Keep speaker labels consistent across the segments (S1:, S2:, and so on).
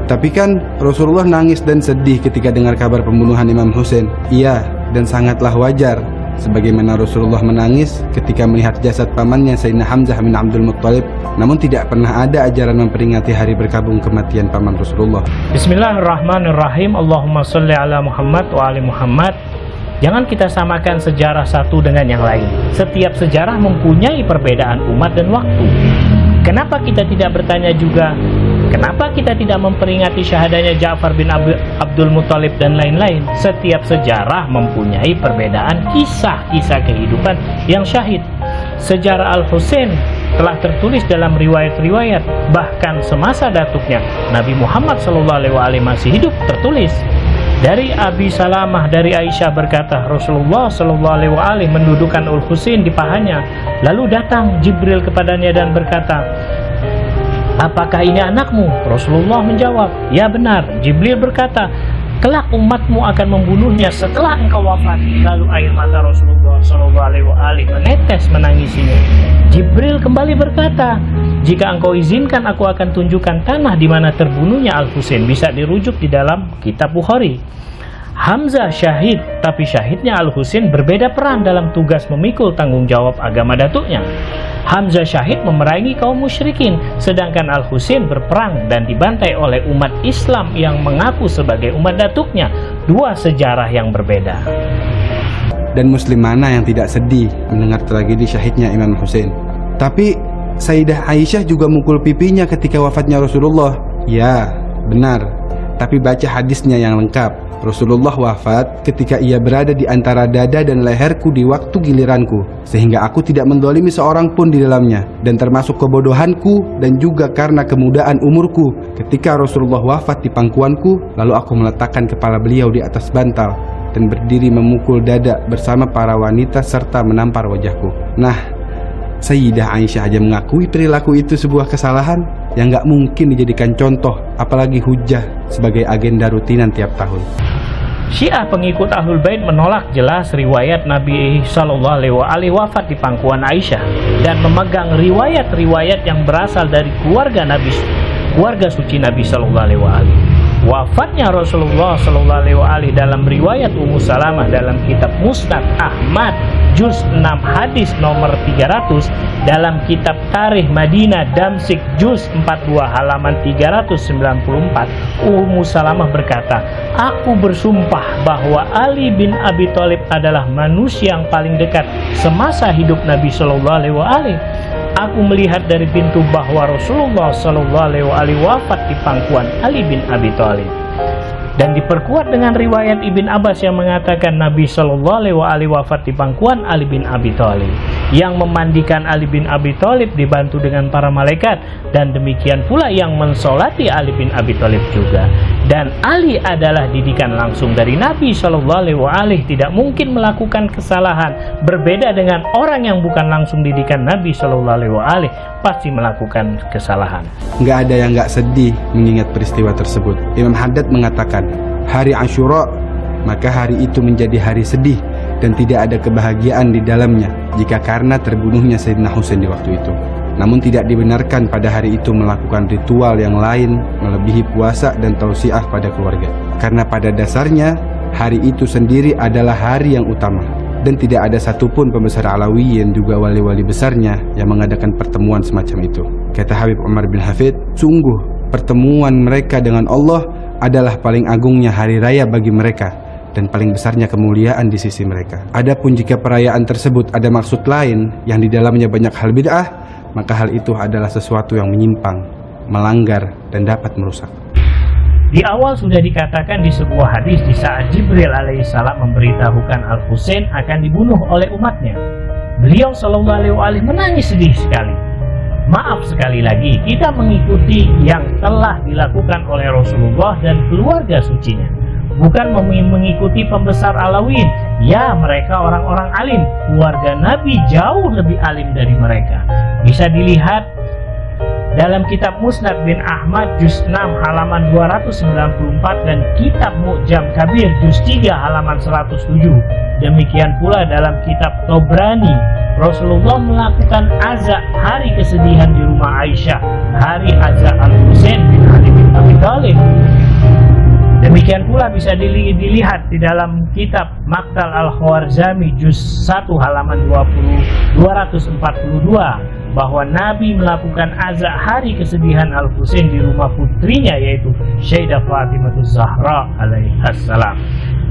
S1: Tapi kan Rasulullah nangis dan sedih ketika dengar kabar pembunuhan Imam Husain. Iya, dan sangatlah wajar. Sebagaimana Rasulullah menangis ketika melihat jasad pamannya Sayyidina Hamzah bin Abdul Muttalib. Namun tidak pernah ada ajaran memperingati hari berkabung kematian paman Rasulullah.
S2: Bismillahirrahmanirrahim. Allahumma sholli ala Muhammad wa ali Muhammad. Jangan kita samakan sejarah satu dengan yang lain. Setiap sejarah mempunyai perbedaan umat dan waktu. Kenapa kita tidak bertanya juga, kenapa kita tidak memperingati syahadanya Ja'far bin Abdul Muttalib dan lain-lain? Setiap sejarah mempunyai perbedaan kisah-kisah kehidupan yang syahid. Sejarah Al-Husain telah tertulis dalam riwayat-riwayat, bahkan semasa datuknya Nabi Muhammad SAW masih hidup tertulis. Dari Abi Salamah dari Aisyah berkata, Rasulullah SAW mendudukkan Al-Husain di pahanya. Lalu datang Jibril kepadanya dan berkata, apakah ini anakmu? Rasulullah menjawab, ya benar. Jibril berkata, kelak umatmu akan membunuhnya setelah engkau wafat. Lalu air mata Rasulullah SAW menetes menangisinya. Jibril kembali berkata, jika engkau izinkan aku akan tunjukkan tanah di mana terbunuhnya Al-Husain. Bisa dirujuk di dalam kitab Bukhari. Hamzah syahid, tapi syahidnya Al-Husain berbeda peran dalam tugas memikul tanggung jawab agama datuknya. Hamzah syahid memerangi kaum musyrikin, sedangkan Al-Husain berperang dan dibantai oleh umat Islam yang mengaku sebagai umat datuknya. Dua sejarah yang berbeda.
S1: Dan muslim mana yang tidak sedih mendengar tragedi syahidnya Imam Husain? Tapi Sayyidah Aisyah juga mukul pipinya ketika wafatnya Rasulullah. Ya, benar. Tapi baca hadisnya yang lengkap. Rasulullah wafat ketika ia berada di antara dada dan leherku di waktu giliranku, sehingga aku tidak mendolimi seorang pun di dalamnya, dan termasuk kebodohanku dan juga karena kemudaan umurku. Ketika Rasulullah wafat di pangkuanku, lalu aku meletakkan kepala beliau di atas bantal dan berdiri memukul dada bersama para wanita serta menampar wajahku. Nah, Sayyidah Aisyah aja mengakui perilaku itu sebuah kesalahan yang gak mungkin dijadikan contoh, apalagi hujah sebagai agenda rutinan tiap tahun.
S2: Syiah pengikut Ahlul Bait menolak jelas riwayat Nabi SAW wafat di pangkuan Aisyah dan memegang riwayat-riwayat yang berasal dari keluarga suci Nabi SAW. Wafatnya Rasulullah SAW dalam riwayat Ummu Salamah dalam kitab Musnad Ahmad juz 6 hadis nomor 300, dalam kitab Tarikh Madinah Damsyik juz 42 halaman 394, Ummu Salamah berkata, aku bersumpah bahwa Ali bin Abi Thalib adalah manusia yang paling dekat semasa hidup Nabi SAW. Aku melihat dari pintu bahwa Rasulullah SAW wafat di pangkuan Ali bin Abi Thalib. Dan diperkuat dengan riwayat Ibn Abbas yang mengatakan Nabi SAW wafat di pangkuan Ali bin Abi Thalib. Yang memandikan Ali bin Abi Thalib dibantu dengan para malaikat, dan demikian pula yang mensolati Ali bin Abi Thalib juga. Dan Ali adalah didikan langsung dari Nabi SAW, tidak mungkin melakukan kesalahan. Berbeda dengan orang yang bukan langsung didikan Nabi SAW, pasti melakukan kesalahan.
S1: Nggak ada yang nggak sedih mengingat peristiwa tersebut. Imam Haddad mengatakan, hari Asyura, maka hari itu menjadi hari sedih dan tidak ada kebahagiaan di dalamnya jika karena terbunuhnya Sayyidina Husain di waktu itu. Namun tidak dibenarkan pada hari itu melakukan ritual yang lain melebihi puasa dan tausiah pada keluarga. Karena pada dasarnya hari itu sendiri adalah hari yang utama, dan tidak ada satupun pembesar Alawiyin juga wali-wali besarnya yang mengadakan pertemuan semacam itu. Kata Habib Umar bin Hafid, sungguh pertemuan mereka dengan Allah adalah paling agungnya hari raya bagi mereka dan paling besarnya kemuliaan di sisi mereka. Adapun jika perayaan tersebut ada maksud lain yang di dalamnya banyak hal bid'ah, maka hal itu adalah sesuatu yang menyimpang, melanggar, dan dapat merusak.
S2: Di awal sudah dikatakan di sebuah hadis di saat Jibril alaihissalam memberitahukan Al-Husain akan dibunuh oleh umatnya. Beliau SAW menangis sedih sekali. Maaf sekali lagi, kita mengikuti yang telah dilakukan oleh Rasulullah dan keluarga sucinya, bukan mengikuti pembesar Alawiyin. Ya, mereka orang-orang alim, keluarga Nabi jauh lebih alim dari mereka. Bisa dilihat dalam kitab Musnad bin Ahmad juz 6 halaman 294 dan kitab Mu'jam Kabir juz 3 halaman 107. Demikian pula dalam kitab Tobrani, Rasulullah melakukan azak hari kesedihan di rumah Aisyah, hari azak Al-Husain bin Ali bin Abi Thalib. Demikian pula bisa dilihat di dalam kitab Maqtal Al-Khwarizmi juz 1 halaman 242 bahwa Nabi melakukan azak hari kesedihan Al-Husain di rumah putrinya yaitu Sayyidah Fatimah Zahra alaihissalam.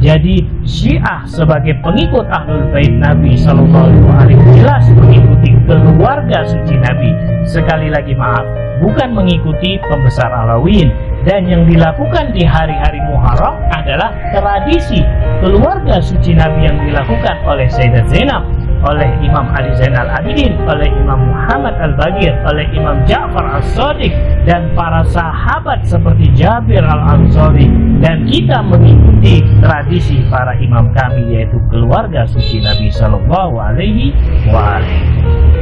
S2: Jadi Syiah sebagai pengikut Ahlul Bait Nabi Sallallahu Alaihi Wasallam jelas mengikuti keluarga suci Nabi. Sekali lagi maaf, bukan mengikuti pembesar Alawiyyin. Dan yang dilakukan di hari-hari Muharram adalah tradisi keluarga suci Nabi yang dilakukan oleh Sayyidah Zainab, oleh Imam Ali Zainal Abidin, oleh Imam Muhammad Al-Baqir, oleh Imam Ja'far As-Shadiq, dan para sahabat seperti Jabir Al-Ansari. Dan kita mengikuti tradisi para imam kami, yaitu keluarga suci Nabi Sallallahu Alaihi Wasallam.